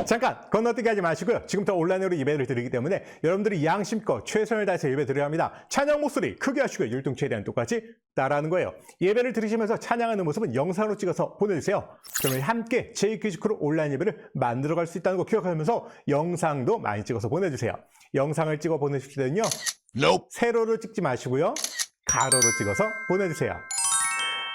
잠깐 건너뛰기 하지 마시고요. 지금부터 온라인으로 예배를 드리기 때문에 여러분들이 양심껏 최선을 다해서 예배 드려야 합니다. 찬양 목소리 크게 하시고요. 율동 최대한 똑같이 따라하는 거예요. 예배를 들으시면서 찬양하는 모습은 영상으로 찍어서 보내주세요. 그러면 함께 제이퀴즈크로 온라인 예배를 만들어갈 수 있다는 거 기억하면서 영상도 많이 찍어서 보내주세요. 영상을 찍어 보내실 때는요. 세로로 찍지 마시고요. 가로로 찍어서 보내주세요.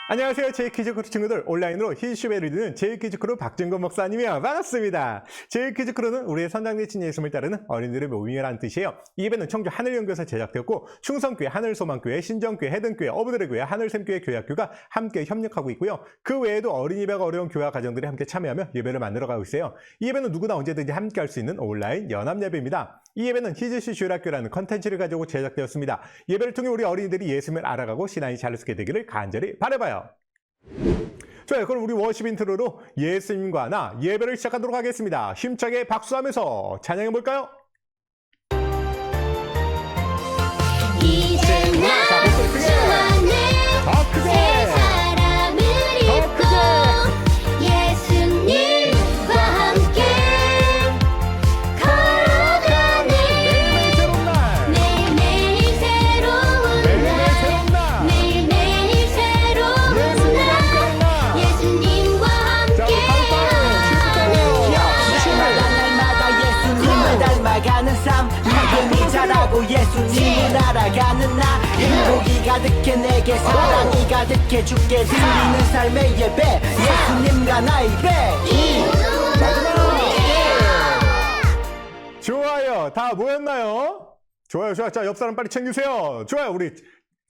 안녕하세요. 제이퀴즈크루 친구들, 온라인으로 힐슈베를 듣는 제이퀴즈크루 박준건 목사님이요. 반갑습니다. 제이퀴즈크루는 우리의 선장대신 예수님을 따르는 어린이들의 모임이라는 뜻이에요. 이 예배는 청주 하늘연교에서 제작되었고 충성교회, 하늘소망교회, 신정교회, 해등교회, 어부들의 교회, 하늘샘교회 교회학교가 함께 협력하고 있고요. 그 외에도 어린 예배가 어려운 교회와 가정들이 함께 참여하며 예배를 만들어가고 있어요. 이 예배는 누구나 언제든지 함께 할 수 있는 온라인 연합 예배입니다. 이 예배는 히즈시 주일학교라는 컨텐츠를 가지고 제작되었습니다. 예배를 통해 우리 어린이들이 예수님을 알아가고 신앙이 자유롭게 되기를 간절히 바라봐요. 좋아요. 그럼 우리 워십 인트로로 예수님과 나 예배를 시작하도록 하겠습니다. 힘차게 박수하면서 찬양해 볼까요? 이제 나 주 안에 새 사람을 입고 예수님과 함께 걸어가네. 매일매일 새로운 날, 매일매일 새로운 날, 예수님과 함께 날마다 예수님을 닮아가는 삶, 믿음이 자라고 예수님을 알아가는 나. 행복이 가득해 내게 사랑이 가득해 주께 드리는 삶의 예배, 예수님과 나의 예배. 좋아요. 다 모였나요? 좋아요. 좋아요. 자, 옆 사람 빨리 챙기세요. 좋아요. 우리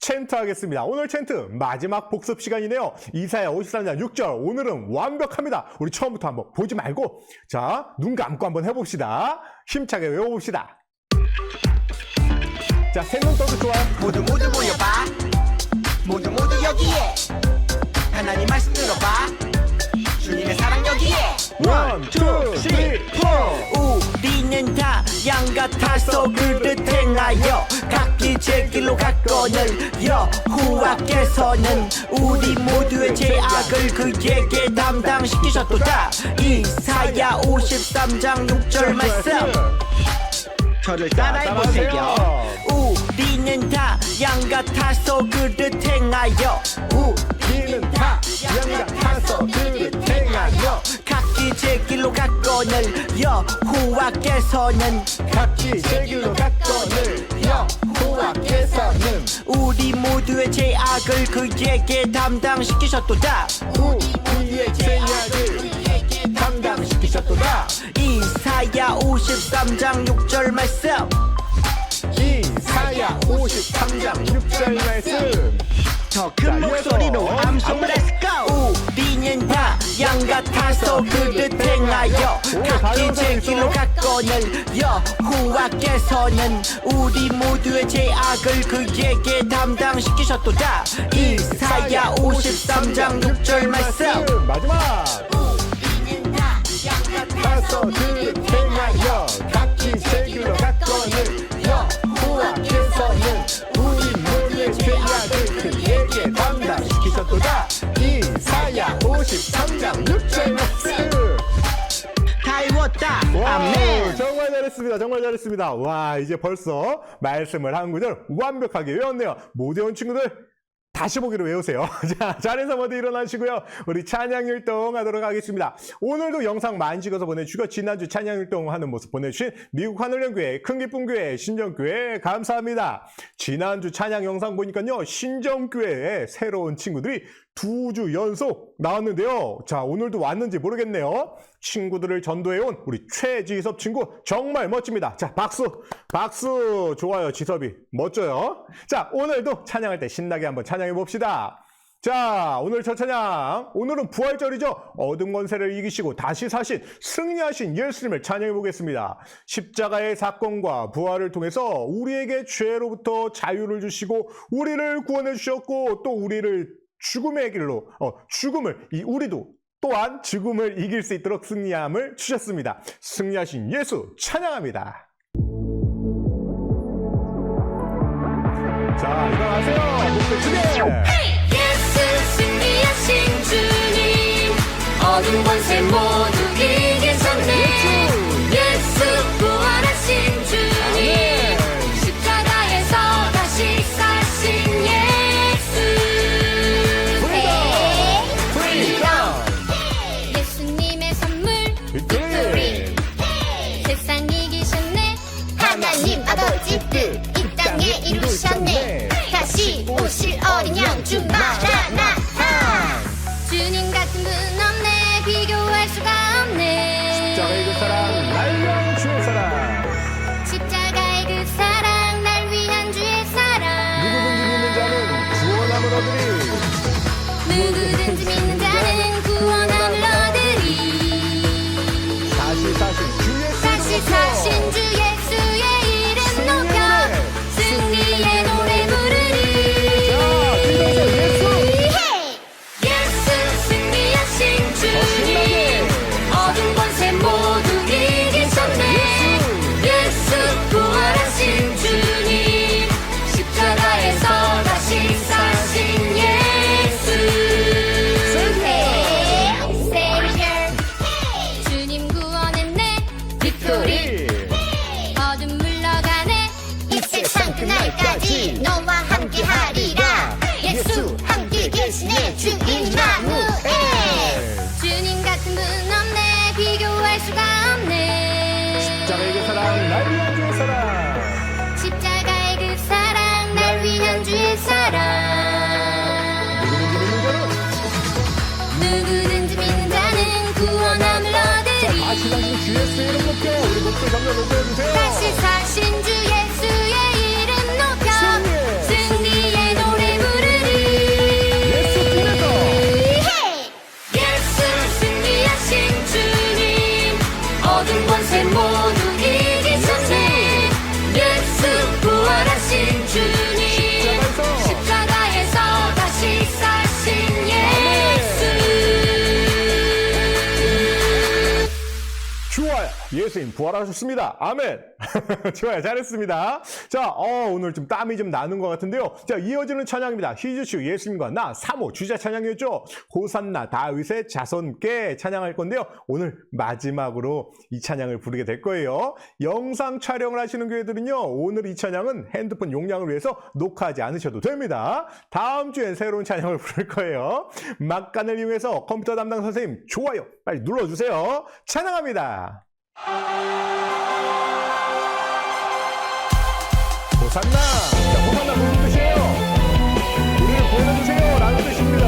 챈트 하겠습니다. 오늘 챈트 마지막 복습 시간이네요. 이사야 53장 6절. 오늘은 완벽합니다. 우리 처음부터 한번 보지 말고 자, 눈 감고 한번 해봅시다. 힘차게 외워봅시다. 자, 세 눈 떠도 좋아요. 모두 모여봐. 모두 여기에 하나님 말씀 들어봐. 주님의 사랑 여기에. 1, 2, 3, 4. 우리는 다 양같아서 그릇 행하여 각기 제 길로 갔거늘 여호와께서는 우리 모두의 죄악을 그에게 담당시키셨도다. 이사야 53장 6절 말씀 저를 따라해보세요. 우리는 다 양같아서 그릇 행하여 우리는 다 양같아서 그릇 행하여 각기 제 길로 갔거늘 여호와께서는 각기 제 길로 갔거늘 여호와께서는 우리 모두의 죄악을 그에게 담당시키셨도다. 우리의 죄악을 담당시키셨도다. 이사야 53장 6절 말씀 이사야 53장 6절 말씀. 더 큰 목소리로 암송을 Let's go. 우리는 다 양같아서 그릇 행하여 각기 제 길로 갔거늘 여호와께서는 우리 모두의 죄악을 그에게 담당시키셨도다. 이사야 53장 6절 말씀. 마지막. 우리는 다 가서 그릇 행하여 각기 제 길로 갔거늘 여호와께서는 우리 모두의 죄악을 그에게 담당시키셨도다. 이사야 53장 6절 말씀. 다 이뤘다. 아멘. 정말 잘했습니다. 정말 잘했습니다. 와, 이제 벌써 말씀을 한 구절 완벽하게 외웠네요. 못 외운 친구들 다시 보기로 외우세요. 자, 자리에서 모두 일어나시고요. 우리 찬양율동 하도록 하겠습니다. 오늘도 영상 많이 찍어서 보내주시고 지난주 찬양율동 하는 모습 보내주신 미국 하늘연교회, 큰기쁨교회, 신정교회 감사합니다. 지난주 찬양 영상 보니까요. 신정교회에 새로운 친구들이 2주 연속 나왔는데요. 자, 오늘도 왔는지 모르겠네요. 친구들을 전도해온 우리 최지섭 친구 정말 멋집니다. 자, 박수! 박수! 좋아요, 지섭이. 멋져요. 자, 오늘도 찬양할 때 신나게 한번 찬양해 봅시다. 자, 오늘 첫 찬양. 오늘은 부활절이죠. 어둠 권세를 이기시고 다시 사신 승리하신 예수님을 찬양해 보겠습니다. 십자가의 사건과 부활을 통해서 우리에게 죄로부터 자유를 주시고 우리를 구원해 주셨고 또 우리를 죽음의 길로 우리도 또한 죽음을 이길 수 있도록 승리함을 주셨습니다. 승리하신 예수 찬양합니다. 자, 일어나세요. 목소리 크게. 예수 승리하신 주님 어둠 권세 모두 이기셨네. 수가 없네. 십자가의 그 사랑 날 위한 주의 사랑. 십자가의 그 사랑 날 위한 주의 사랑. 누구든지 믿는 자는 구원함을 얻으리. 누구든지 믿는 자는 구원함을 얻으리. 다시 사신 주 예수의 다시 이름 사신 주 예수의 이름 높여 승리의 노래 부르리. 예수 승리하신 주님 어두운 권세 모두 이기셨네. 예수 부활하신 주님 십자가에서 다시 사신 예수. Savior 주님 구원했네. 빅토리 어둠 물러가네. 이 세상 그날까지 너와 함께 하리라. 예수 함께 계시네. 주 임마누엘. 주님 같은 분 없네. 비교할 수가 없네. 십자가의 그 사랑 날 위한 주의 사랑. 십자가의 그 사랑 날 위한 주의 사랑. 누구든지 믿는 자는 누구든지 믿는 자는 구원함을 얻으리. 다시 사신 주 예수의 이름 높여. 우리 목소리 점점 높여주세요. 다시 사신 주 예수의 이름 높여 승리의 노래 부르리. 예수 승리하신 주님 어두운 권세 모두 이기셨네. 예수 부활하신 주님 십자가에서 다시 사신 예수. 좋아요. 예수님 부활하셨습니다. 아멘. 좋아요. 잘했습니다. 자, 오늘 좀 땀이 좀 나는 것 같은데요. 자, 이어지는 찬양입니다. 히즈슈 예수님과 나 3호 주자 찬양이었죠. 호산나 다윗의 자손께 찬양할 건데요. 오늘 마지막으로 이 찬양을 부르게 될 거예요. 영상 촬영을 하시는 교회들은요. 오늘 이 찬양은 핸드폰 용량을 위해서 녹화하지 않으셔도 됩니다. 다음 주엔 새로운 찬양을 부를 거예요. 막간을 이용해서 컴퓨터 담당 선생님 좋아요 빨리 눌러주세요. 찬양합니다. 호산나. 자, 호산나 무슨 뜻이에요? 우리를 보내주세요 라는 뜻입니다.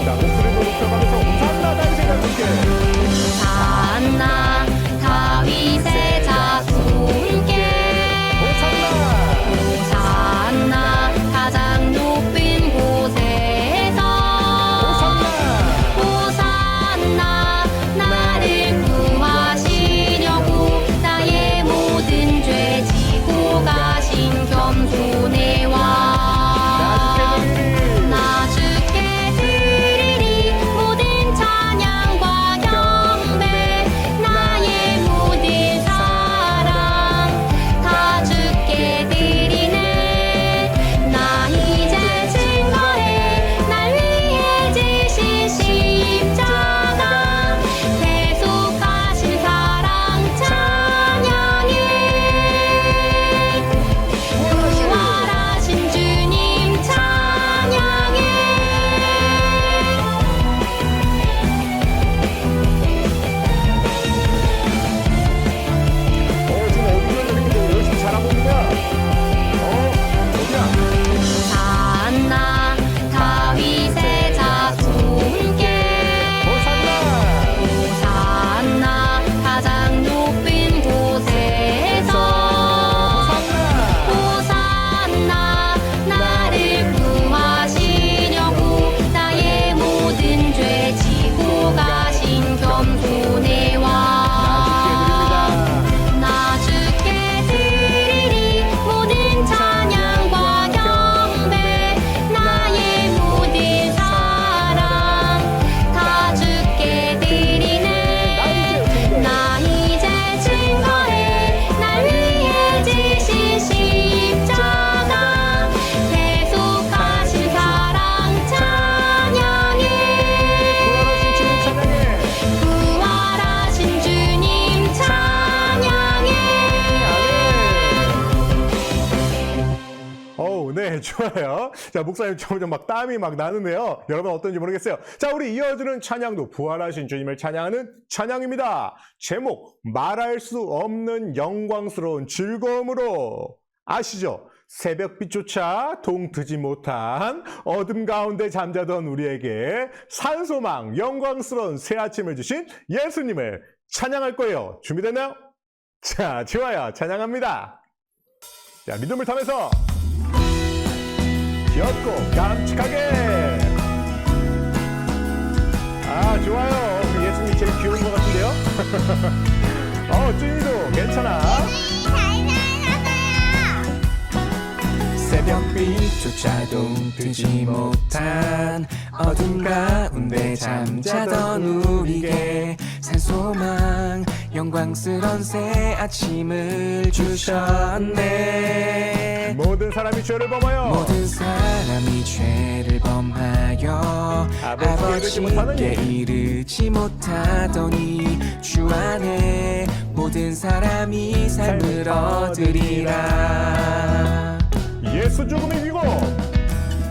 자, 목소리도 높여가면서 호산나 다윗의 자손께. 호산나 다윗의 자손께. 호산나 가장 높은 곳에서. 호산나 나를 구하시려고 나의 모든 죄 지고 가신 겸손의 왕. 나 주께 드리리 모든 찬양과 경배. 나의 모든 사랑 다 주께 드리네. 나 이제 증거해 날 위해 지신 십자가. 계속하신 사랑 찬양해. 부활하신 주님 찬양해. 지금 어디가 이렇게 열심히 잘하고 있는 거야? 어디야? 호산나 다윗의 자손께. 호산나 가장 높은 곳에서. 호산나 나를 구하시려고 나의 모든 죄 지고 가신 겸손의 왕. 나 주께 드리리 모든 찬양과 경배. 나의 모든 사랑 다 주께 드리네. 나 이제 증거해 날 위해 지신 십자가. 계속하신 사랑 찬양해. 부활하신 주님 찬양해. 네, 좋아요. 자, 목사님 점점 막 땀이 막 나는데요. 여러분 어떤지 모르겠어요. 자, 우리 이어지는 찬양도 부활하신 주님을 찬양하는 찬양입니다. 제목, 말할 수 없는 영광스러운 즐거움으로. 아시죠? 새벽빛조차 동트지 못한 어둠 가운데 잠자던 우리에게 산소망, 영광스러운 새 아침을 주신 예수님을 찬양할 거예요. 준비됐나요? 자, 좋아요. 찬양합니다. 자, 리듬을 타면서 귀엽고 깜찍하게. 아, 좋아요. 우리 예수님이 제일 귀여운 것 같은데요? 쭈니도 괜찮아. 새벽빛조차도 뜨지 못한 어둠 가운데 잠자던 우리에게 산소망 영광스런 새 아침을 주셨네. 모든 사람이 죄를 범하여 모든 사람이 죄를 범하여 아버지께 이르지 못하더니 주 안에 모든 사람이 삶을 얻으리라. 예수 죽음 이기고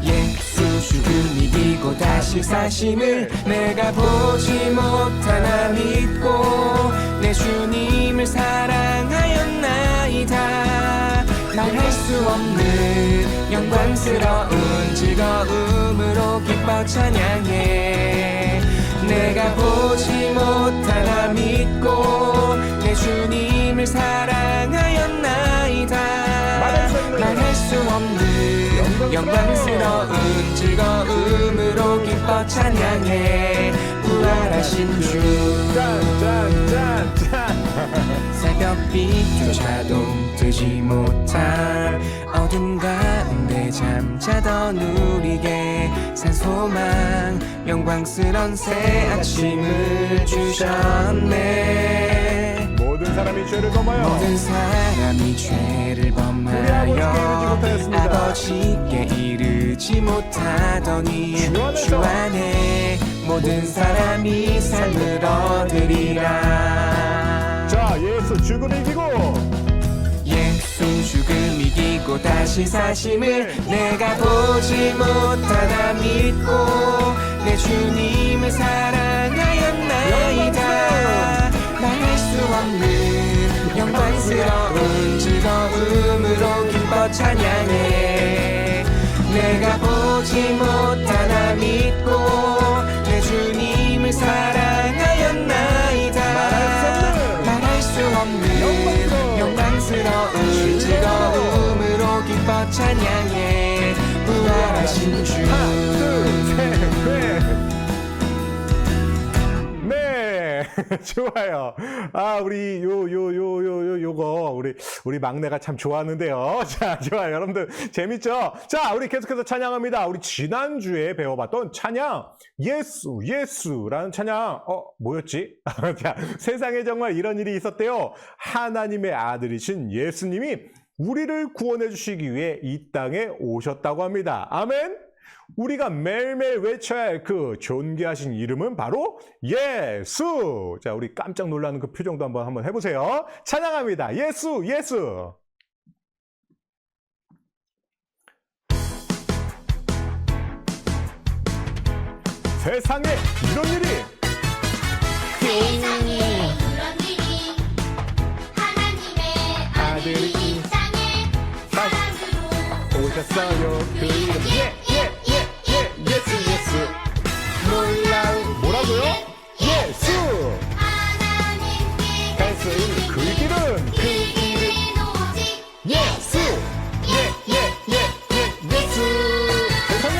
예수 죽음 이기고 다시 사심을 내가 보지 못하나 믿고 내 주님을 사랑하였나이다. 말할 수 없는 영광스러운 즐거움으로 기뻐 찬양해. 내가 보지 못하나 믿고 내 주님을 사랑하였나이다. 말할 수 없는 영광스러운 즐거움으로 기뻐 찬양해. 부활하신 주 새벽빛조차도 뜨지 못한 어둠 가운데 잠자던 우리에게 산소망 영광스런 새 아침을 주셨네. 모든 사람이 죄를 범하여 모든 사람이 죄를 범하여 아버지께 이르지 못하더니 주 안에 모든 사람이 삶을 얻으리라. 자, 예수 죽음 이기고 예수 죽음 이기고 다시 사심을 내가 보지 못하나 믿고 내 주님을 사랑하였나이다. 말할 수 없는 영광스러운 즐거움으로 기뻐 찬양해. 내가 보지 못하나 믿고 내 주님을 사랑하였나이다. 말할 수 없는 영광스러운 즐거움으로 기뻐 찬양해. 부활하신 주 좋아요. 우리 요거 우리 막내가 참 좋아하는데요. 자, 좋아요. 여러분들 재밌죠? 자, 우리 계속해서 찬양합니다. 우리 지난주에 배워봤던 찬양 예수라는 찬양 뭐였지? 자, 세상에 정말 이런 일이 있었대요. 하나님의 아들이신 예수님이 우리를 구원해 주시기 위해 이 땅에 오셨다고 합니다. 아멘. 우리가 매일매일 외쳐야 할 그 존귀하신 이름은 바로 예수. 자, 우리 깜짝 놀라는 그 표정도 한번 해보세요. 찬양합니다. 예수. 세상에 이런 일이 세상에 이런 일이 하나님의 아들이 이 땅에 사랑으로 오셨어요. 그 이름 예수. 뭐라고요? 예수. 하나님께 갈 수 있는 그 길은 이름은 오직 예수. 예수. 세상에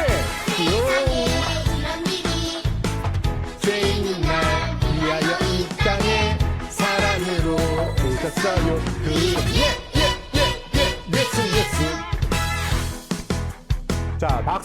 이런 일이 죄 있는 날 위하여 이 땅에 사랑으로 오셨어요. 그 이름 예수. 자, 박수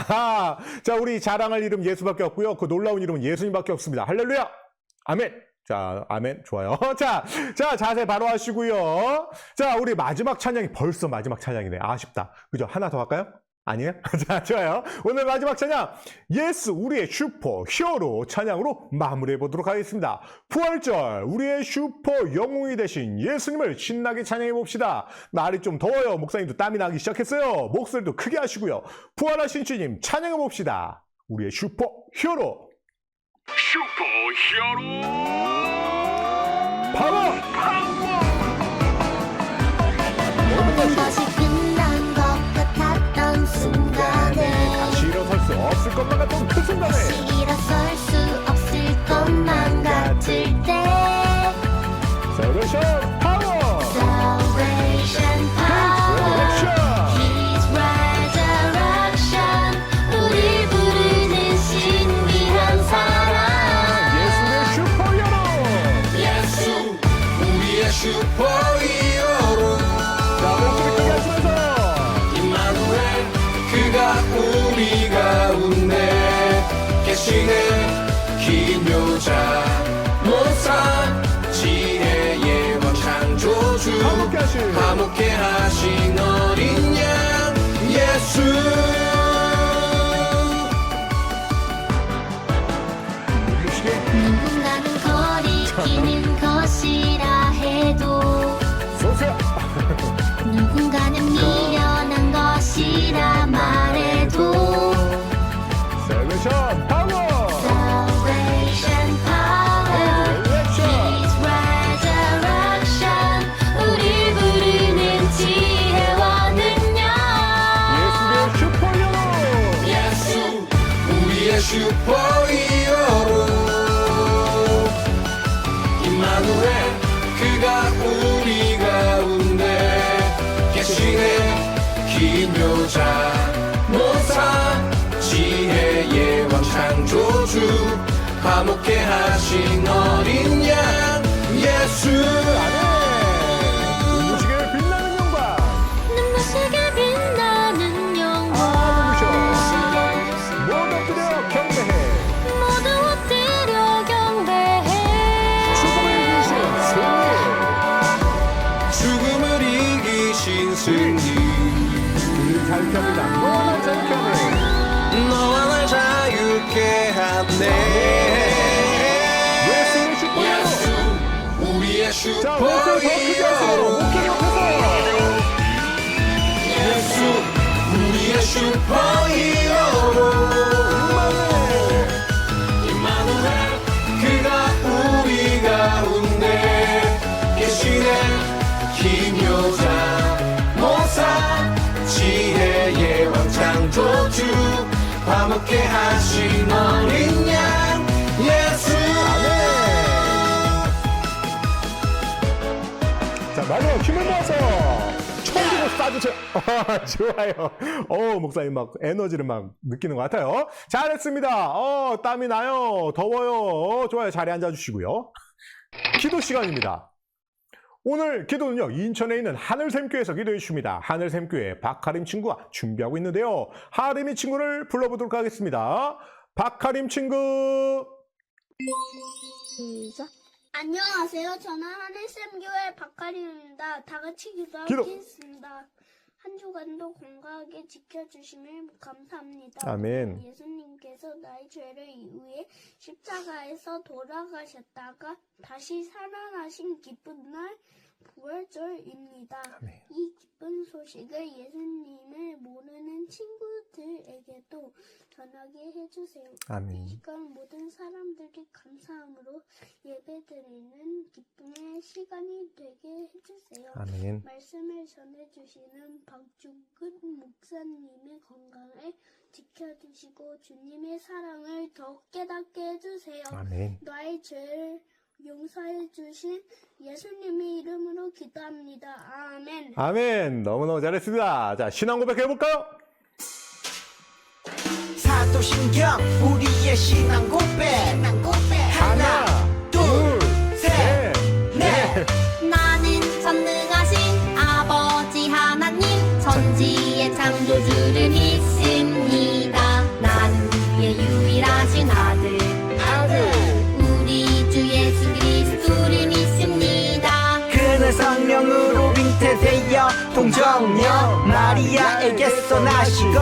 아하. 자, 우리 자랑할 이름 예수밖에 없고요. 그 놀라운 이름은 예수님밖에 없습니다. 할렐루야. 아멘. 자, 아멘. 좋아요. 자, 자세 바로 하시고요. 자, 우리 마지막 찬양이 벌써 마지막 찬양이네. 아쉽다. 그죠? 하나 더 할까요? 아니에요? 자, 좋아요. 오늘 마지막 찬양, 예수, 우리의 슈퍼 히어로 찬양으로 마무리해 보도록 하겠습니다. 부활절, 우리의 슈퍼 영웅이 되신 예수님을 신나게 찬양해 봅시다. 날이 좀 더워요. 목사님도 땀이 나기 시작했어요. 목소리도 크게 하시고요. 부활하신 주님 찬양해 봅시다. 우리의 슈퍼 히어로. 슈퍼 히어로 파워! 모든 것이 끝난 것 같았던 순간에 다시 일어설 수 없을 것만 같던 그 순간에 다시 일어설 수 없을 것만 같을 때 Salvation Power! Salvation Power His Resurrection 우릴 부르는 신비한 사랑 예수의 슈퍼 히어로! 예수 우리의 슈퍼 히어로 자, 목소리 크게 하시면서 임마누엘 그가 우리 가운데 계시네 기묘자 모사 지혜의 왕 창조주 화목케 하신 화목케 하신 어린 양 예수 누군가는 거리끼는 것이라 해도 쏘세요! 누군가는 미련한 것이라 말해도 Salvation Power! Salvation Power His Resurrection 우릴 부르는 지혜와 능력 예수의 슈퍼 히어로! 예수 우리의 슈퍼 히어로 임마누엘 그가 우리 가운데 계시네 기묘자 모사 지혜의 왕 창조주 화목케 하신 어린 양 예수 눈부시게 빛나는 영광! 눈부시게 빛나는 영광 모두 엎드려 경배해! 모두 엎드려 경배해 죽음을 이기신 승리! 죽음을 이기신 승리 우리 자유케 합니다. 너와 날 자유케 하네! 너와 날 자유케 하네 예수의 슈퍼 히어로! 예수 우리의 자, 슈퍼 목소리 더 크게 하세요! 히어로 목소리 옆에서! 예수 우리의 슈퍼 히어로 임마누엘 그가 우리 가운데 계시네 기묘자 모사 지혜의 왕 창조주 화목케 하신 어린 양 예수 자, 마지막 힘을 모아서 천국을 쏴주세요. 좋아요. 목사님 막 에너지를 막 느끼는 것 같아요. 잘했습니다. 땀이 나요. 더워요. 좋아요. 자리에 앉아주시고요. 기도 시간입니다. 오늘 기도는요, 인천에 있는 하늘샘교회에서 기도해 주십니다. 하늘샘교회 박하림 친구가 준비하고 있는데요. 하림이 친구를 불러보도록 하겠습니다. 박하림 친구. 시작. 안녕하세요. 저는 하늘샘교회 박하림입니다. 다 같이 기도. 기도하겠습니다. 한 주간도 건강하게 지켜주시면 감사합니다. 아멘. 예수님께서 나의 죄를 위해 십자가에서 돌아가셨다가 다시 살아나신 기쁜 날 부활절입니다. 아멘. 이 기쁜 소식을 예수님을 모르는 친구들에게도 전하게 해주세요. 아멘. 이 시간 모든 사람들이 감사함으로 예배드리는 기쁨의 시간이 되게 해주세요. 아멘. 말씀을 전해주시는 박주근 목사님의 건강을 지켜주시고 주님의 사랑을 더 깨닫게 해주세요. 아멘. 나의 죄를 용서해 주신 예수님의 이름으로 기도합니다. 아멘. 아멘. 너무너무 잘했습니다. 자, 신앙 고백 해볼까요? 사도신경 우리의 신앙 고백 하나 둘셋넷 나는 전능하신 아버지 하나님 천지의 창조주를 믿습니다. 교통정령 마리아에게서 나시고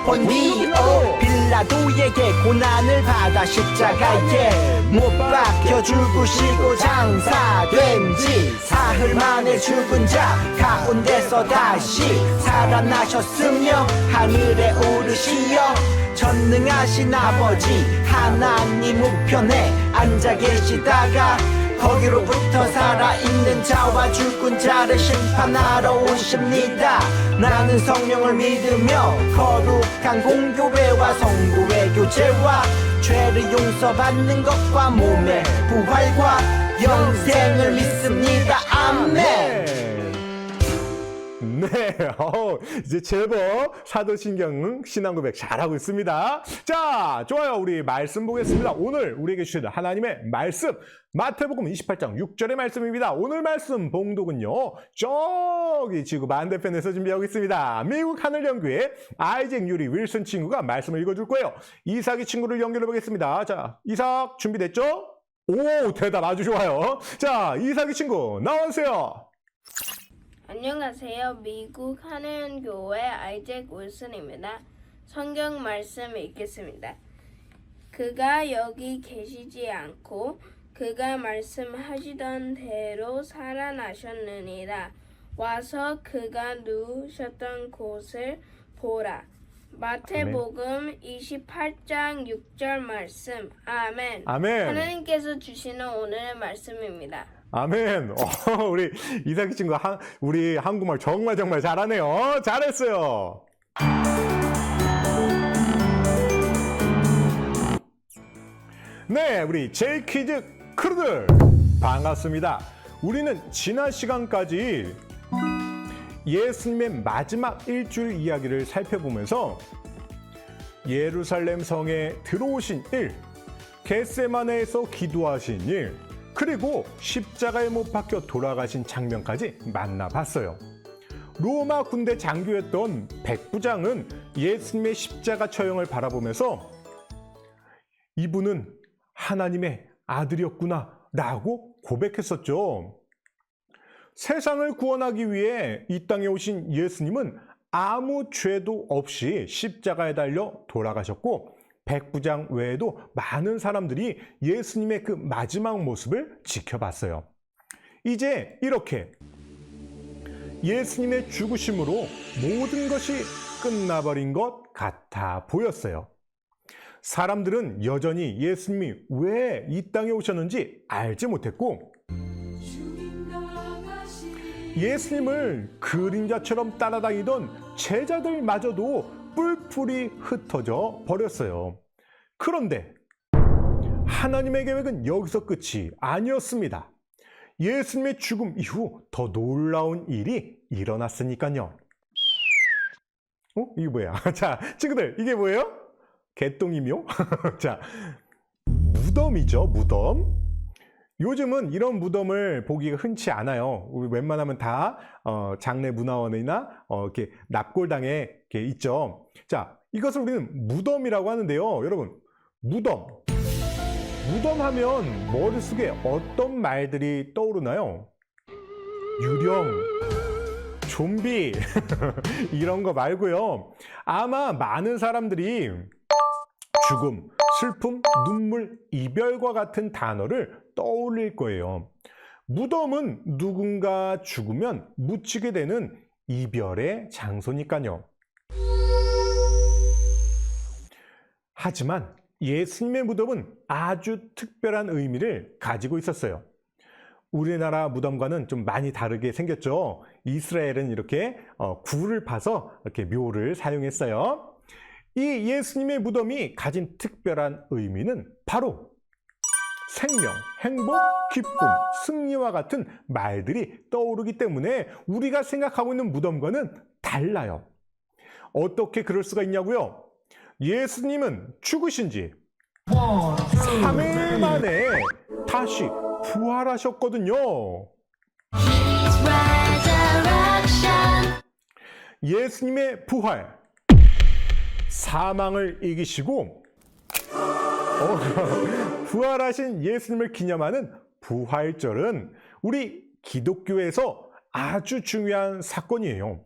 본디오 빌라도에게 고난을 받아 십자가에 못 박혀 죽으시고 장사된 지 사흘 만에 죽은 자 가운데서 다시 살아나셨으며 하늘에 오르시어 전능하신 아버지 하나님 우편에 앉아 계시다가 거기로부터 살아있는 자와 죽은 자를 심판하러 오십니다. 나는 성령을 믿으며 거룩한 공교회와 성도의 교제와 죄를 용서받는 것과 몸의 부활과 영생을 믿습니다. 아멘. 네, 이제 제법 사도신경 신앙고백 잘하고 있습니다. 자, 좋아요. 우리 말씀 보겠습니다. 오늘 우리에게 주시는 하나님의 말씀, 마태복음 28장 6절의 말씀입니다. 오늘 말씀 봉독은요, 저기 지구 반대편에서 준비하고 있습니다. 미국 하늘연구의 아이잭 유리 윌슨 친구가 말씀을 읽어줄 거예요. 이삭이 친구를 연결해 보겠습니다. 자, 이삭 준비됐죠? 오, 대답 아주 좋아요. 자, 이삭이 친구 나와주세요. 안녕하세요. 미국 하늘연교회 아이잭 윌슨입니다. 성경 말씀 읽겠습니다. 그가 여기 계시지 않고 그가 말씀하시던 대로 살아나셨느니라. 와서 그가 누우셨던 곳을 보라. 마태복음 28장 6절 말씀. 아멘. 아멘. 하나님께서 주시는 오늘의 말씀입니다. 아멘. 우리 이삭이 친구 우리 한국말 정말 잘하네요. 잘했어요. 네, 우리 제이키즈 크루들 반갑습니다. 우리는 지난 시간까지 예수님의 마지막 일주일 이야기를 살펴보면서 예루살렘 성에 들어오신 일, 겟세마네에서 기도하신 일, 그리고 십자가에 못 박혀 돌아가신 장면까지 만나봤어요. 로마 군대 장교였던 백부장은 예수님의 십자가 처형을 바라보면서 이분은 하나님의 아들이었구나 라고 고백했었죠. 세상을 구원하기 위해 이 땅에 오신 예수님은 아무 죄도 없이 십자가에 달려 돌아가셨고, 백부장 외에도 많은 사람들이 예수님의 그 마지막 모습을 지켜봤어요. 이제 이렇게 예수님의 죽으심으로 모든 것이 끝나버린 것 같아 보였어요. 사람들은 여전히 예수님이 왜 이 땅에 오셨는지 알지 못했고, 예수님을 그림자처럼 따라다니던 제자들마저도 뿔뿔이 흩어져 버렸어요. 그런데 하나님의 계획은 여기서 끝이 아니었습니다. 예수님의 죽음 이후 더 놀라운 일이 일어났으니까요. 이게 뭐야? 자, 친구들, 이게 뭐예요? 개똥이묘? 자, 무덤이죠, 무덤. 요즘은 이런 무덤을 보기가 흔치 않아요. 우리 웬만하면 다 장례 문화원이나 이렇게 납골당에 이렇게 있죠. 자, 이것을 우리는 무덤이라고 하는데요. 여러분, 무덤 하면 머릿속에 어떤 말들이 떠오르나요? 유령, 좀비 이런 거 말고요. 아마 많은 사람들이 죽음, 슬픔, 눈물, 이별과 같은 단어를 떠올릴 거예요. 무덤은 누군가 죽으면 묻히게 되는 이별의 장소니까요. 하지만 예수님의 무덤은 아주 특별한 의미를 가지고 있었어요. 우리나라 무덤과는 좀 많이 다르게 생겼죠. 이스라엘은 이렇게 굴을 파서 이렇게 묘를 사용했어요. 이 예수님의 무덤이 가진 특별한 의미는 바로 생명, 행복, 기쁨, 승리와 같은 말들이 떠오르기 때문에 우리가 생각하고 있는 무덤과는 달라요. 어떻게 그럴 수가 있냐고요? 예수님은 죽으신 지 3일 만에 다시 부활하셨거든요. 예수님의 부활, 사망을 이기시고 부활하신 예수님을 기념하는 부활절은 우리 기독교에서 아주 중요한 사건이에요.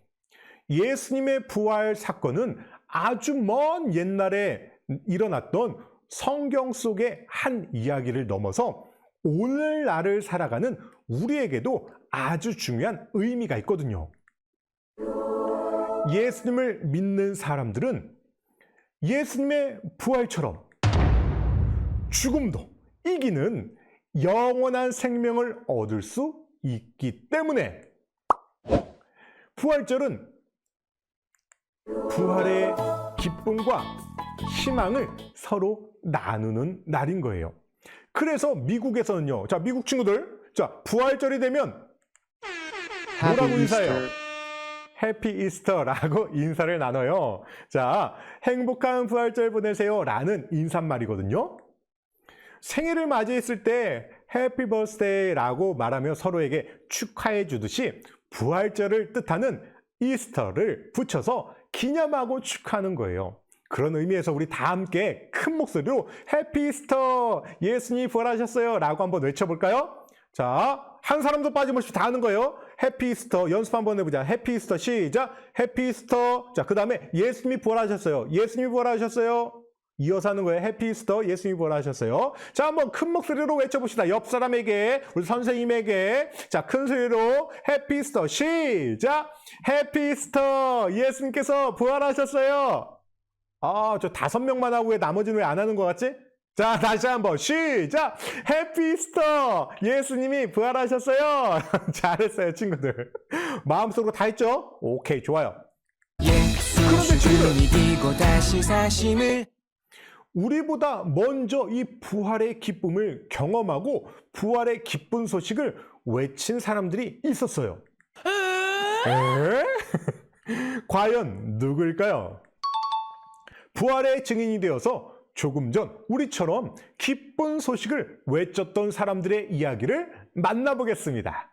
예수님의 부활 사건은 아주 먼 옛날에 일어났던 성경 속의 한 이야기를 넘어서 오늘날을 살아가는 우리에게도 아주 중요한 의미가 있거든요. 예수님을 믿는 사람들은 예수님의 부활처럼 죽음도 이기는 영원한 생명을 얻을 수 있기 때문에 부활절은 부활의 기쁨과 희망을 서로 나누는 날인 거예요. 그래서 미국에서는요, 자, 미국 친구들, 자, 부활절이 되면 뭐라고 인사해요? 해피 이스터라고 인사를 나눠요. 자, 행복한 부활절 보내세요 라는 인사말이거든요. 생일을 맞이했을 때 해피 버스데이라고 말하며 서로에게 축하해 주듯이 부활절을 뜻하는 이스터를 붙여서 기념하고 축하하는 거예요. 그런 의미에서 우리 다 함께 큰 목소리로 해피 이스터, 예수님이 부활하셨어요 라고 한번 외쳐볼까요? 자, 한 사람도 빠짐없이 다 하는 거예요. 해피 이스터 연습 한번 해보자. 해피 이스터 시작. 해피 이스터. 자, 그 다음에 예수님이 부활하셨어요. 예수님이 부활하셨어요. 이어서 하는 거예요. 해피 이스터, 예수님이 부활하셨어요. 자, 한번 큰 목소리로 외쳐봅시다. 옆 사람에게, 우리 선생님에게. 자, 큰 소리로 해피 이스터 시작. 해피 이스터, 예수님께서 부활하셨어요. 아, 저 5명만 하고 왜 나머지는 왜 안 하는 것 같지? 자, 다시 한번 시작. 해피 이스터, 예수님이 부활하셨어요. 잘했어요, 친구들. 마음속으로 다 했죠? 오케이, 좋아요. 그런데 친구들, 우리보다 먼저 이 부활의 기쁨을 경험하고 부활의 기쁜 소식을 외친 사람들이 있었어요. 과연 누구일까요? 부활의 증인이 되어서 조금 전 우리처럼 기쁜 소식을 외쳤던 사람들의 이야기를 만나보겠습니다.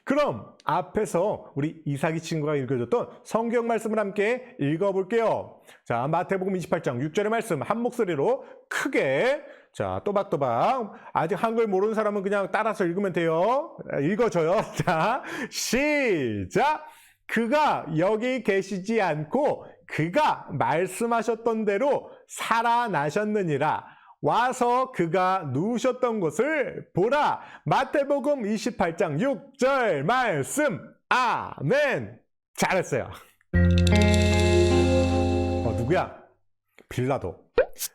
그럼 앞에서 우리 이삭이 친구가 읽어줬던 성경 말씀을 함께 읽어볼게요. 자, 마태복음 28장 6절의 말씀 한 목소리로 크게, 자, 또박또박. 아직 한글 모르는 사람은 그냥 따라서 읽으면 돼요. 읽어줘요. 자, 시작. 그가 여기 계시지 않고 그가 말씀하셨던 대로 살아나셨느니라. 와서 그가 누우셨던 곳을 보라. 마태복음 28장 6절 말씀. 아멘. 잘했어요. 누구야? 빌라도.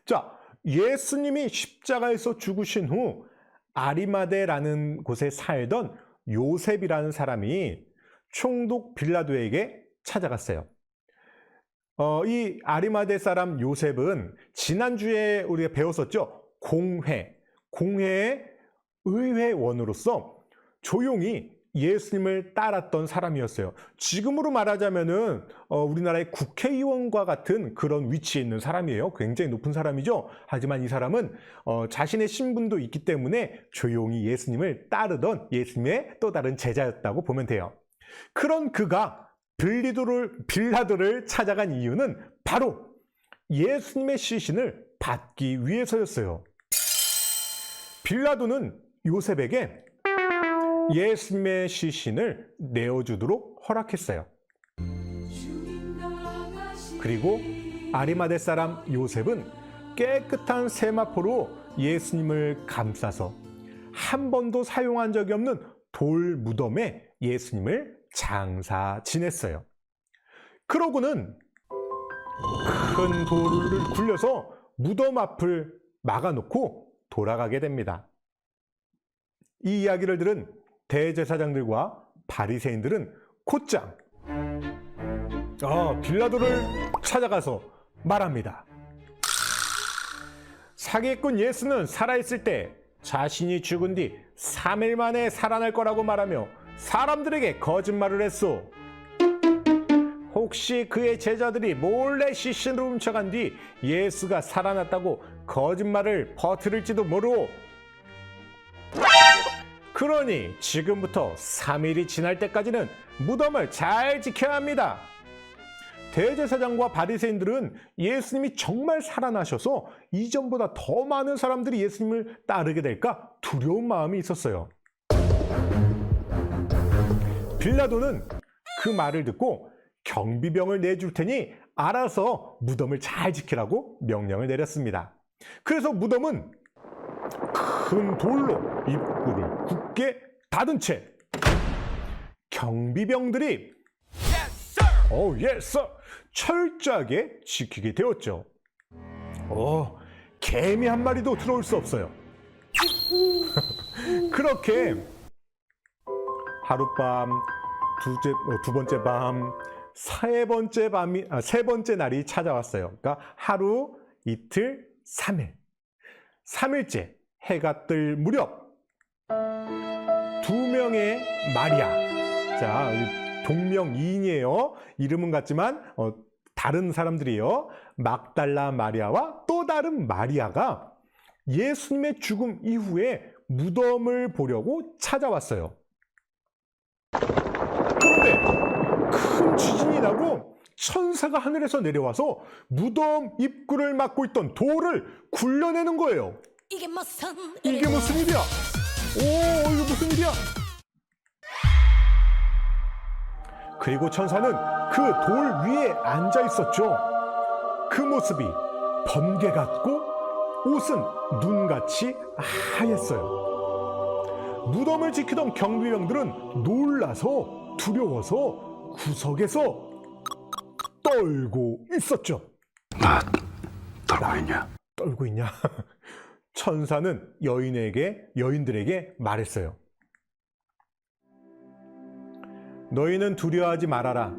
자, 예수님이 십자가에서 죽으신 후 아리마대라는 곳에 살던 요셉이라는 사람이 총독 빌라도에게 찾아갔어요. 이 아리마대 사람 요셉은 지난주에 우리가 배웠었죠. 공회의 의회원으로서 조용히 예수님을 따랐던 사람이었어요. 지금으로 말하자면은 우리나라의 국회의원과 같은 그런 위치에 있는 사람이에요. 굉장히 높은 사람이죠. 하지만 이 사람은 자신의 신분도 있기 때문에 조용히 예수님을 따르던 예수님의 또 다른 제자였다고 보면 돼요. 그런 그가 빌라도를 찾아간 이유는 바로 예수님의 시신을 받기 위해서였어요. 빌라도는 요셉에게 예수님의 시신을 내어주도록 허락했어요. 그리고 아리마대 사람 요셉은 깨끗한 세마포로 예수님을 감싸서 한 번도 사용한 적이 없는 돌 무덤에 예수님을 장사 지냈어요. 그러고는 큰 돌을 굴려서 무덤 앞을 막아놓고 돌아가게 됩니다. 이 이야기를 들은 대제사장들과 바리새인들은 곧장 빌라도를 찾아가서 말합니다. 사기꾼 예수는 살아있을 때 자신이 죽은 뒤 3일 만에 살아날 거라고 말하며 사람들에게 거짓말을 했소. 혹시 그의 제자들이 몰래 시신을 훔쳐간 뒤 예수가 살아났다고 거짓말을 퍼뜨릴지도 모르오. 그러니 지금부터 3일이 지날 때까지는 무덤을 잘 지켜야 합니다. 대제사장과 바리새인들은 예수님이 정말 살아나셔서 이전보다 더 많은 사람들이 예수님을 따르게 될까 두려운 마음이 있었어요. 빌라도는 그 말을 듣고 경비병을 내줄 테니 알아서 무덤을 잘 지키라고 명령을 내렸습니다. 그래서 무덤은 큰 돌로 입구를 굳게 닫은 채 경비병들이 철저하게 지키게 되었죠. 개미 한 마리도 들어올 수 없어요. 그렇게 하룻밤, 두 번째 밤, 세 번째 날이 찾아왔어요. 그러니까 하루, 이틀, 3일. 3일째 해가 뜰 무렵 2명의 마리아. 자, 동명이인이에요. 이름은 같지만 다른 사람들이에요. 막달라 마리아와 또 다른 마리아가 예수님의 죽음 이후에 무덤을 보려고 찾아왔어요. 그런데 큰 지진이 나고 천사가 하늘에서 내려와서 무덤 입구를 막고 있던 돌을 굴려내는 거예요. 이게 무슨 일이야? 이거 무슨 일이야? 그리고 천사는 그 돌 위에 앉아 있었죠. 그 모습이 번개 같고 옷은 눈같이 하였어요. 무덤을 지키던 경비병들은 놀라서 두려워서 구석에서 떨고 있었죠. 나 떨고 있냐? 천사는 여인들에게 말했어요. 너희는 두려워하지 말아라.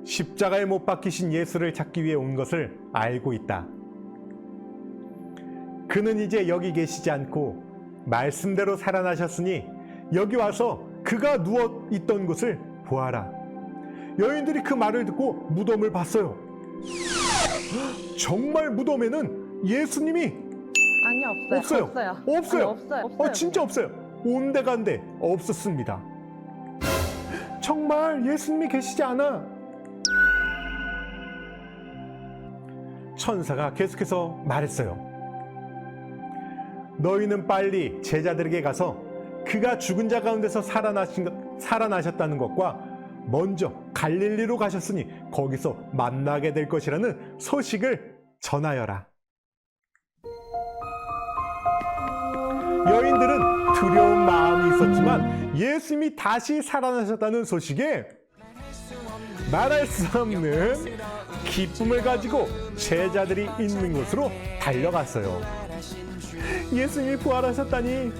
십자가에 못 박히신 예수를 찾기 위해 온 것을 알고 있다. 그는 이제 여기 계시지 않고 말씀대로 살아나셨으니 여기 와서 그가 누워 있던 곳을 보아라. 여인들이 그 말을 듣고 무덤을 봤어요. 정말 무덤에는 예수님이 아니요, 없어요. 없어요. 아니, 없어요. 진짜 없어요. 온데간데 없었습니다. 정말 예수님이 계시지 않아. 천사가 계속해서 말했어요. 너희는 빨리 제자들에게 가서 그가 죽은 자 가운데서 살아나셨다는 것과 먼저 갈릴리로 가셨으니 거기서 만나게 될 것이라는 소식을 전하여라. 여인들은 두려운 마음이 있었지만 예수님이 다시 살아나셨다는 소식에 말할 수 없는 기쁨을 가지고 제자들이 있는 곳으로 달려갔어요. 예수님이 부활하셨다니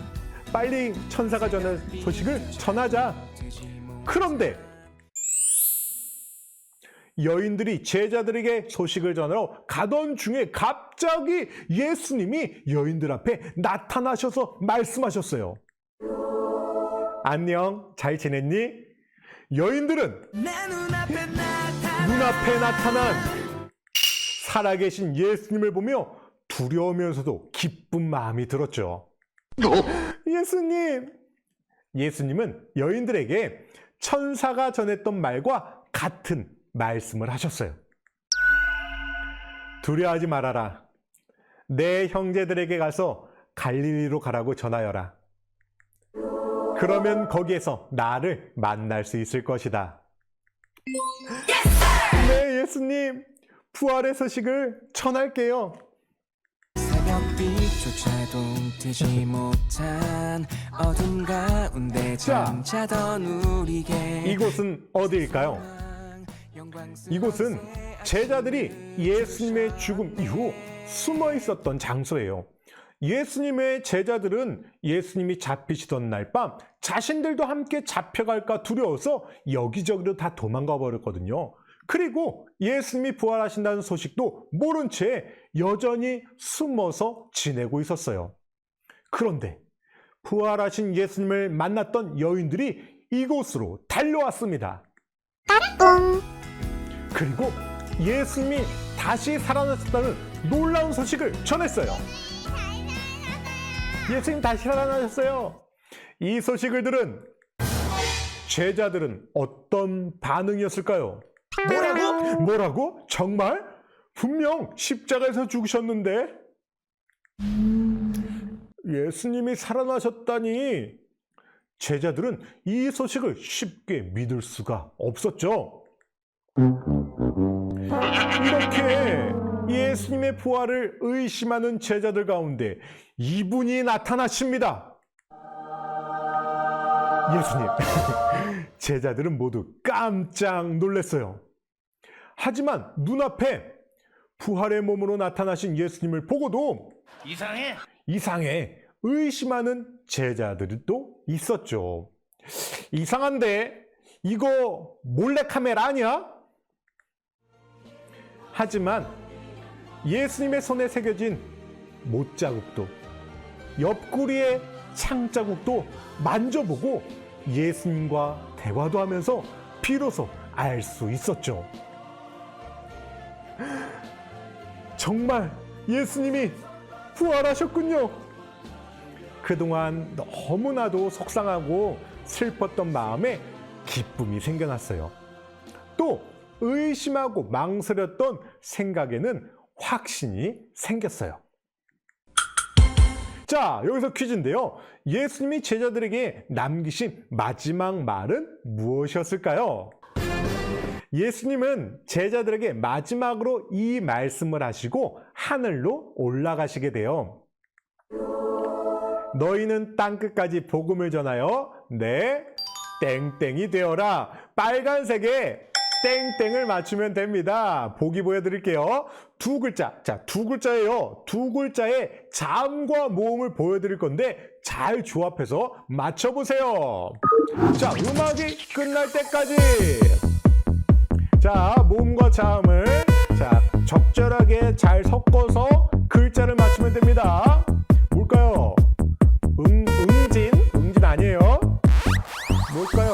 빨리 천사가 전한 소식을 전하자. 그런데 여인들이 제자들에게 소식을 전하러 가던 중에 갑자기 예수님이 여인들 앞에 나타나셔서 말씀하셨어요. 안녕, 잘 지냈니? 여인들은 눈앞에 나타난 살아계신 예수님을 보며 두려우면서도 기쁜 마음이 들었죠. 예수님은 여인들에게 천사가 전했던 말과 같은 말씀을 하셨어요. 두려워하지 말아라. 내 형제들에게 가서 갈릴리로 가라고 전하여라. 그러면 거기에서 나를 만날 수 있을 것이다. 네, 예수님. 부활의 소식을 전할게요. 새벽빛조차도 뜨지 못한 어둠 가운데 잠자던 우리에게 이곳은 어디일까요? 이곳은 제자들이 예수님의 죽음 이후 숨어 있었던 장소예요. 예수님의 제자들은 예수님이 잡히시던 날 밤 자신들도 함께 잡혀갈까 두려워서 여기저기로 다 도망가 버렸거든요. 그리고 예수님이 부활하신다는 소식도 모른 채 여전히 숨어서 지내고 있었어요. 그런데 부활하신 예수님을 만났던 여인들이 이곳으로 달려왔습니다. 그리고 예수님이 다시 살아나셨다는 놀라운 소식을 전했어요. 예수님 다시 살아나셨어요. 이 소식을 들은 제자들은 어떤 반응이었을까요? 뭐라고? 정말? 분명 십자가에서 죽으셨는데? 예수님이 살아나셨다니 제자들은 이 소식을 쉽게 믿을 수가 없었죠. 이렇게 예수님의 부활을 의심하는 제자들 가운데 이분이 나타나십니다. 예수님. 제자들은 모두 깜짝 놀랐어요. 하지만 눈앞에 부활의 몸으로 나타나신 예수님을 보고도 이상해 의심하는 제자들도 있었죠. 이상한데 이거 몰래카메라 아니야? 하지만 예수님의 손에 새겨진 못자국도 옆구리의 창자국도 만져보고 예수님과 대화도 하면서 비로소 알 수 있었죠. 정말 예수님이 부활하셨군요. 그동안 너무나도 속상하고 슬펐던 마음에 기쁨이 생겨났어요. 또 의심하고 망설였던 생각에는 확신이 생겼어요. 자, 여기서 퀴즈인데요. 예수님이 제자들에게 남기신 마지막 말은 무엇이었을까요? 예수님은 제자들에게 마지막으로 이 말씀을 하시고 하늘로 올라가시게 돼요. 너희는 땅끝까지 복음을 전하여 내 땡땡이 되어라. 빨간색에 땡땡을 맞추면 됩니다. 보기 보여드릴게요. 두 글자. 자, 두 글자예요. 두 글자의 자음과 모음을 보여드릴 건데 잘 조합해서 맞춰보세요. 자, 음악이 끝날 때까지. 자, 모음과 자음을 적절하게 잘 섞어서 글자를 맞추면 됩니다. 뭘까요? 응진? 응진 아니에요. 뭘까요?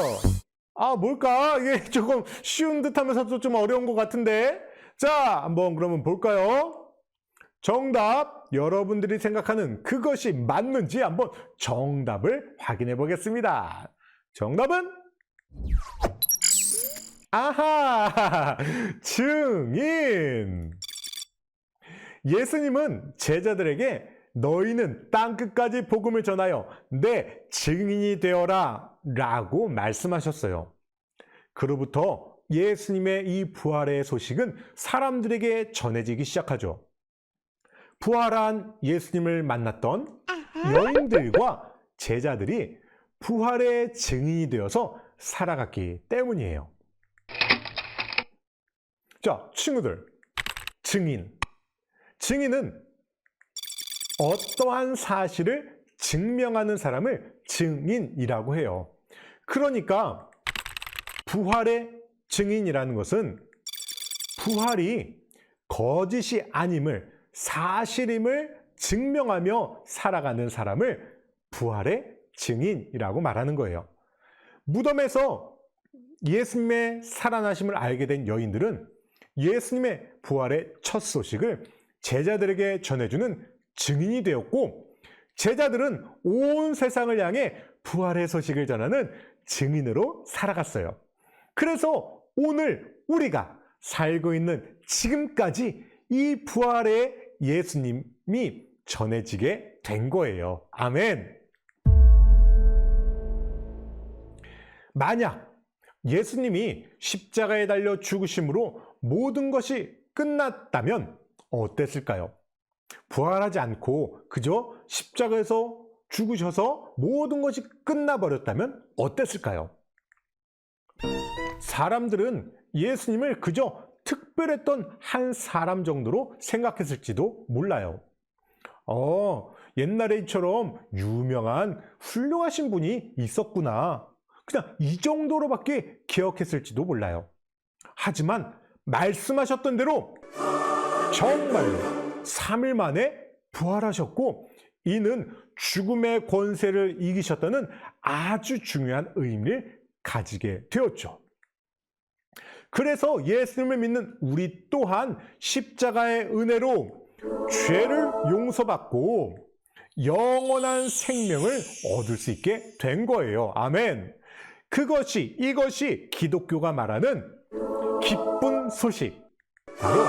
아, 뭘까? 이게 조금 쉬운 듯 하면서도 좀 어려운 것 같은데. 자, 한번 그러면 볼까요? 정답, 여러분들이 생각하는 그것이 맞는지 한번 정답을 확인해 보겠습니다. 정답은? 아하! 증인! 예수님은 제자들에게 너희는 땅끝까지 복음을 전하여 내 증인이 되어라 라고 말씀하셨어요. 그로부터 예수님의 이 부활의 소식은 사람들에게 전해지기 시작하죠. 부활한 예수님을 만났던 여인들과 제자들이 부활의 증인이 되어서 살아갔기 때문이에요. 자, 친구들, 증인. 증인은 어떠한 사실을 증명하는 사람을 증인이라고 해요. 그러니까 부활의 증인이라는 것은 부활이 거짓이 아님을, 사실임을 증명하며 살아가는 사람을 부활의 증인이라고 말하는 거예요. 무덤에서 예수님의 살아나심을 알게 된 여인들은 예수님의 부활의 첫 소식을 제자들에게 전해주는 증인이 되었고, 제자들은 온 세상을 향해 부활의 소식을 전하는 증인으로 살아갔어요. 그래서 오늘 우리가 살고 있는 지금까지 이 부활의 예수님이 전해지게 된 거예요. 아멘. 만약 예수님이 십자가에 달려 죽으심으로 모든 것이 끝났다면 어땠을까요? 부활하지 않고 그저 십자가에서 죽으셔서 모든 것이 끝나버렸다면 어땠을까요? 사람들은 예수님을 그저 특별했던 한 사람 정도로 생각했을지도 몰라요. 옛날에 이처럼 유명한 훌륭하신 분이 있었구나. 그냥 이 정도로밖에 기억했을지도 몰라요. 하지만 말씀하셨던 대로 정말로 3일 만에 부활하셨고, 이는 죽음의 권세를 이기셨다는 아주 중요한 의미를 가지게 되었죠. 그래서 예수님을 믿는 우리 또한 십자가의 은혜로 죄를 용서받고 영원한 생명을 얻을 수 있게 된 거예요. 아멘. 이것이 기독교가 말하는 기쁜 소식, 바로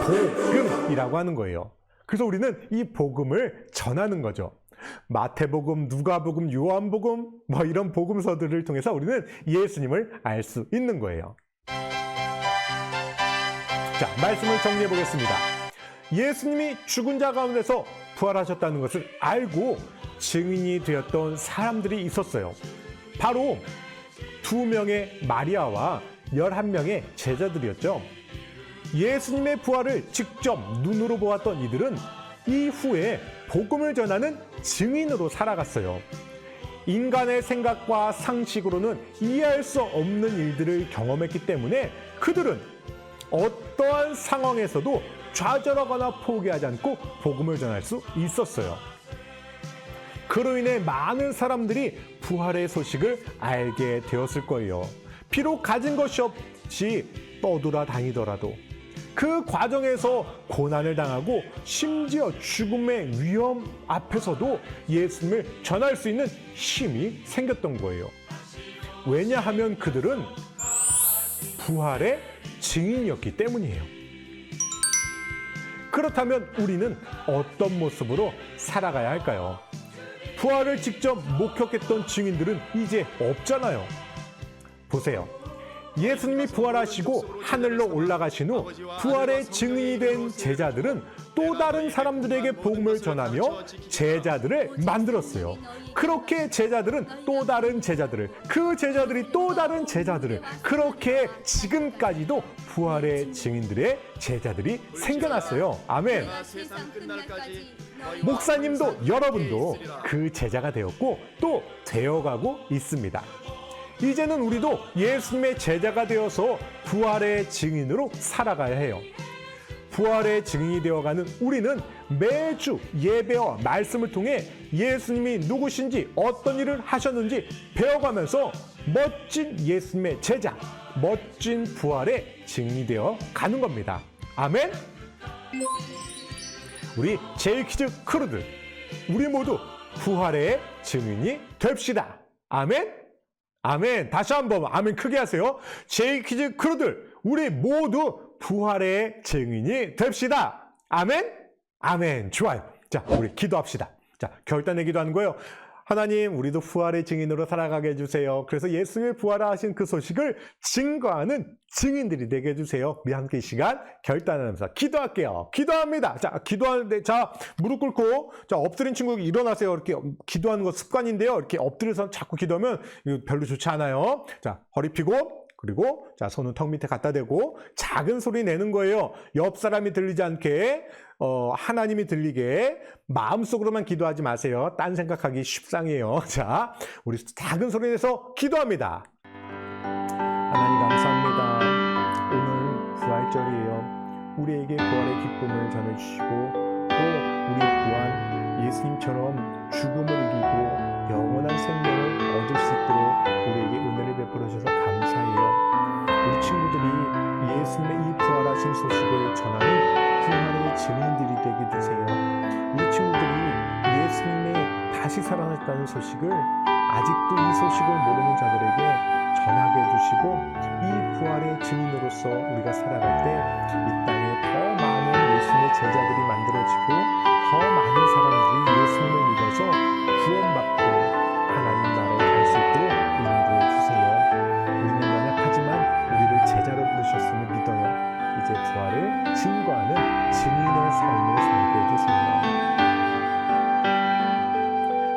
복음이라고 하는 거예요. 그래서 우리는 이 복음을 전하는 거죠. 마태복음, 누가복음, 요한복음 뭐 이런 복음서들을 통해서 우리는 예수님을 알 수 있는 거예요. 자, 말씀을 정리해 보겠습니다. 예수님이 죽은 자 가운데서 부활하셨다는 것을 알고 증인이 되었던 사람들이 있었어요. 바로 2명의 마리아와 11명의 제자들이었죠. 예수님의 부활을 직접 눈으로 보았던 이들은 이후에 복음을 전하는 증인으로 살아갔어요. 인간의 생각과 상식으로는 이해할 수 없는 일들을 경험했기 때문에 그들은 어떠한 상황에서도 좌절하거나 포기하지 않고 복음을 전할 수 있었어요. 그로 인해 많은 사람들이 부활의 소식을 알게 되었을 거예요. 비록 가진 것이 없이 떠돌아다니더라도 그 과정에서 고난을 당하고 심지어 죽음의 위험 앞에서도 예수님을 전할 수 있는 힘이 생겼던 거예요. 왜냐하면 그들은 부활의 증인이었기 때문이에요. 그렇다면 우리는 어떤 모습으로 살아가야 할까요? 부활을 직접 목격했던 증인들은 이제 없잖아요. 보세요. 예수님이 부활하시고 하늘로 올라가신 후 부활의 증인이 된 제자들은 또 다른 사람들에게 복음을 전하며 제자들을 만들었어요. 그렇게 제자들은 또 다른 제자들을, 그 제자들이 또 다른 제자들을, 그렇게 지금까지도 부활의 증인들의 제자들이 생겨났어요. 아멘. 목사님도 여러분도 그 제자가 되었고 또 되어가고 있습니다. 이제는 우리도 예수님의 제자가 되어서 부활의 증인으로 살아가야 해요. 부활의 증인이 되어가는 우리는 매주 예배와 말씀을 통해 예수님이 누구신지 어떤 일을 하셨는지 배워가면서 멋진 예수님의 제자, 멋진 부활의 증인이 되어 가는 겁니다. 아멘? 우리 제이키즈 크루들, 우리 모두 부활의 증인이 됩시다. 아멘? 아멘. 다시 한번 아멘 크게 하세요. 제이키즈 크루들, 우리 모두 부활의 증인이 됩시다. 아멘? 아멘. 좋아요. 자, 우리 기도합시다. 자, 결단의 기도하는 거예요. 하나님, 우리도 부활의 증인으로 살아가게 해주세요. 그래서 예수님의 부활하신 그 소식을 증거하는 증인들이 되게 해주세요. 우리 함께 이 시간 결단하면서 기도할게요. 기도합니다. 자, 기도하는데, 자, 무릎 꿇고, 자, 엎드린 친구 일어나세요. 이렇게 기도하는 거 습관인데요. 이렇게 엎드려서 자꾸 기도하면 이거 별로 좋지 않아요. 자, 허리 펴고, 그리고 자, 손은 턱 밑에 갖다 대고 작은 소리 내는 거예요. 옆 사람이 들리지 않게, 하나님이 들리게 마음속으로만 기도하지 마세요. 딴 생각하기 쉽상이에요. 자, 우리 작은 소리 내서 기도합니다. 하나님 감사합니다. 오늘 부활절이에요. 우리에게 부활의 기쁨을 전해주시고 또 우리 또한 예수님처럼 죽음을 이기고 영원한 생명을 얻을 수 있도록 우리에게 은혜를 베풀어 주셔서 감사해요. 우리 친구들이 예수님의 이 부활하신 소식을 전하는 부활의 증인들이 되게 되세요. 우리 친구들이 예수님의 다시 살아났다는 소식을 아직도 이 소식을 모르는 자들에게 전하게 해주시고 이 부활의 증인으로서 우리가 살아갈 때 이 땅에 더 많은 예수님의 제자들이 만들어지고 더 많은 사람들이 예수님을 믿어서 구원받고 하나님 나라에 갈 수 있도록 인도해 주세요. 우리는 연약하지만 우리를 제자로 부르셨음을 믿어요. 이제 부활을 증거하는 증인의 삶을 살게 해주세요.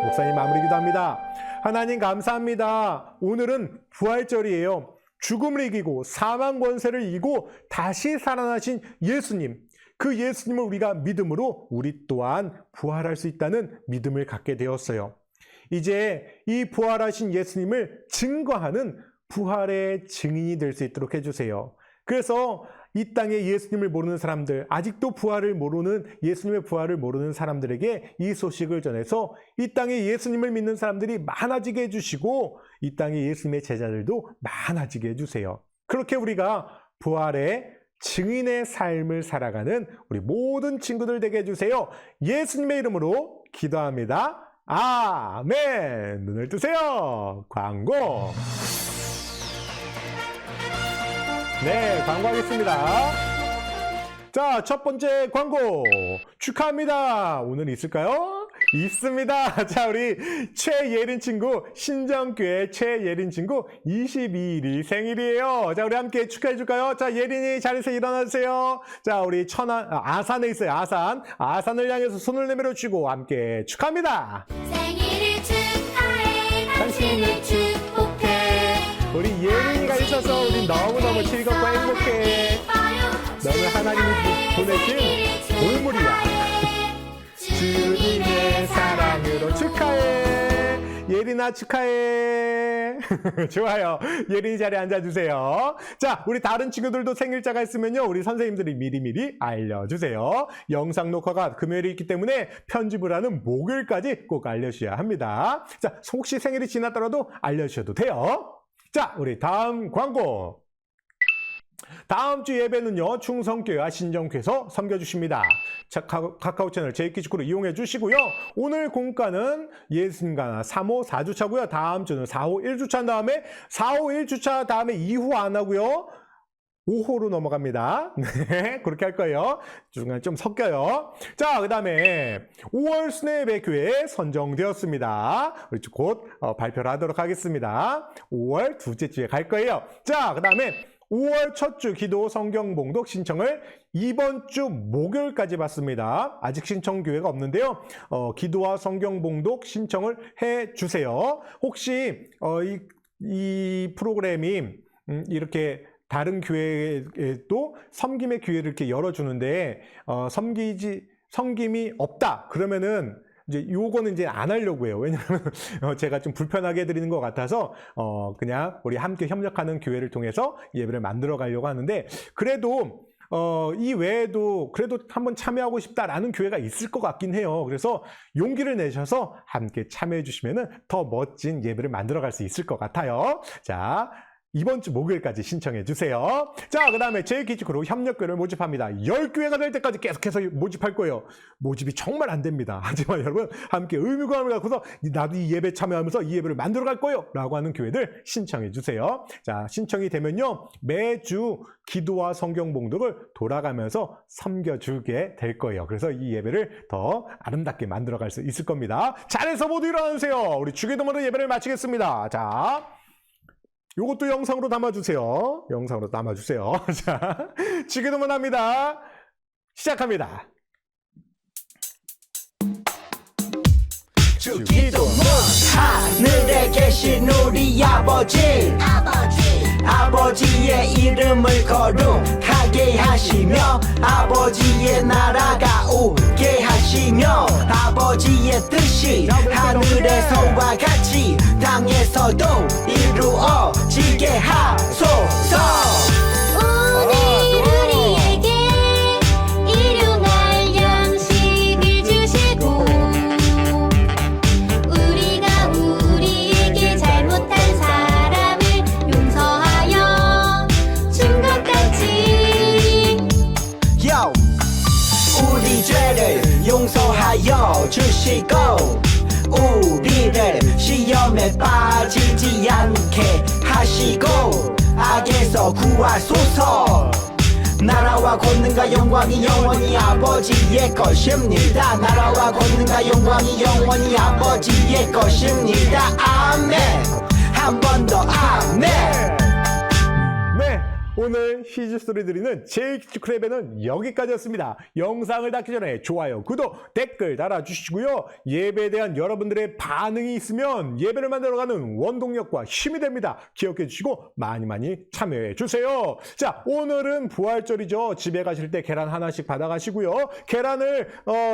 목사님 마무리 기도합니다. 하나님 감사합니다. 오늘은 부활절이에요. 죽음을 이기고 사망 권세를 이기고 다시 살아나신 예수님, 그 예수님을 우리가 믿음으로 우리 또한 부활할 수 있다는 믿음을 갖게 되었어요. 이제 이 부활하신 예수님을 증거하는 부활의 증인이 될 수 있도록 해주세요. 그래서 이 땅에 예수님을 모르는 사람들, 아직도 부활을 모르는, 예수님의 부활을 모르는 사람들에게 이 소식을 전해서 이 땅에 예수님을 믿는 사람들이 많아지게 해주시고 이 땅에 예수님의 제자들도 많아지게 해주세요. 그렇게 우리가 부활의 증인의 삶을 살아가는 우리 모든 친구들 되게 해주세요. 예수님의 이름으로 기도합니다. 아멘. 눈을 뜨세요. 광고. 네, 광고하겠습니다. 자, 첫 번째 광고 축하합니다. 오늘 있을까요? 있습니다. 자, 우리 최예린 친구, 신정교회 최예린 친구 22일이 생일이에요. 자, 우리 함께 축하해 줄까요? 자, 예린이 자리에서 일어나주세요. 자, 우리 아산에 있어요. 아산을 향해서 손을 내밀어 주시고 함께 축하합니다. 생일을 축하해 당신을 축복해 우리 예린이가 있어서 우리 너무너무 즐겁고 행복해. 너는 하나님이 보내신 보물이야. 주님의 사랑으로 축하해. 예린아 축하해. 좋아요. 예린이 자리에 앉아주세요. 자, 우리 다른 친구들도 생일자가 있으면요, 우리 선생님들이 미리미리 알려주세요. 영상 녹화가 금요일에 있기 때문에 편집을 하는 목요일까지 꼭 알려주셔야 합니다. 자, 혹시 생일이 지났더라도 알려주셔도 돼요. 자, 우리 다음 광고. 다음 주 예배는요, 충성교회와 신정교회에서 섬겨주십니다. 자, 카카오 채널 제이키즈크로 이용해 주시고요. 오늘 공과는 예수님과 3호 4주차고요. 다음 주는 4호 1주차인 다음에 4호 1주차 다음에 2호 안 하고요. 5호로 넘어갑니다. 네, 그렇게 할 거예요. 중간에 좀 섞여요. 자, 그 다음에 5월 수뇌예배 교회 선정되었습니다. 우리 곧 발표를 하도록 하겠습니다. 5월 둘째 주에 갈 거예요. 자, 그 다음에 5월 첫 주 기도 성경 봉독 신청을 이번 주 목요일까지 받습니다. 아직 신청 기회가 없는데요. 기도와 성경 봉독 신청을 해 주세요. 혹시 이 프로그램이 이렇게 다른 교회에도 섬김의 기회를 이렇게 열어주는데 섬김이 없다 그러면은 이제 요거는 이제 안 하려고 해요. 왜냐하면 제가 좀 불편하게 해드리는 것 같아서 그냥 우리 함께 협력하는 교회를 통해서 예배를 만들어 가려고 하는데, 그래도 이 외에도 그래도 한번 참여하고 싶다라는 교회가 있을 것 같긴 해요. 그래서 용기를 내셔서 함께 참여해 주시면은 더 멋진 예배를 만들어 갈 수 있을 것 같아요. 자, 이번 주 목요일까지 신청해 주세요. 자, 그 다음에 제이키즈크로 협력교회를 모집합니다. 10교회가 될 때까지 계속해서 모집할 거예요. 모집이 정말 안 됩니다. 하지만 여러분 함께 의무감을 갖고서 나도 이 예배 참여하면서 이 예배를 만들어 갈 거예요 라고 하는 교회들 신청해 주세요. 자, 신청이 되면요, 매주 기도와 성경 봉독을 돌아가면서 섬겨주게 될 거예요. 그래서 이 예배를 더 아름답게 만들어 갈 수 있을 겁니다. 잘해서 모두 일어나주세요. 우리 주기도문으로 예배를 마치겠습니다. 자, 요것도 영상으로 담아주세요. 영상으로 담아주세요. 자, 주기도문 합니다. 시작합니다. 주기도문. 하늘에 계신 우리 아버지의 이름을 거룩하게 하시며 아버지의 나라가 오게 하시며 아버지의 뜻이 하늘에서와 같이 땅에서도 이루어지게 하소서. 우리에게 일용할 양식을 주시고 우리가 우리에게 잘못한 사람을 용서하여 준 것 같이 우리 죄를 용서하여 주시고 우리를 시험에 빠지지 않게 하시고 악에서 구하소서. 나라와 권능과 영광이 영원히 아버지의 것입니다. 나라와 권능과 영광이 영원히 아버지의 것입니다. 아멘. 한 번 더 아멘. 네, 오늘 히즈스토리 드리는 제이키즈크로 예배는 여기까지였습니다. 영상을 닫기 전에 좋아요, 구독, 댓글 달아주시고요. 예배에 대한 여러분들의 반응이 있으면 예배를 만들어가는 원동력과 힘이 됩니다. 기억해 주시고 많이 참여해 주세요. 자, 오늘은 부활절이죠. 집에 가실 때 계란 하나씩 받아가시고요. 계란을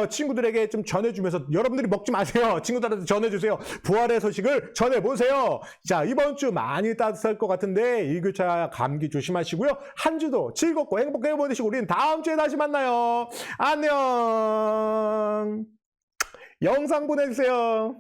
친구들에게 좀 전해주면서, 여러분들이 먹지 마세요. 친구들한테 전해주세요. 부활의 소식을 전해보세요. 자, 이번 주 많이 따뜻할 것 같은데 일교차 감기 조심하시고요. 한 주도 즐겁고 행복하게 보내시고 우리는 다음 주에 다시 만나요. 안녕. 영상 보내주세요.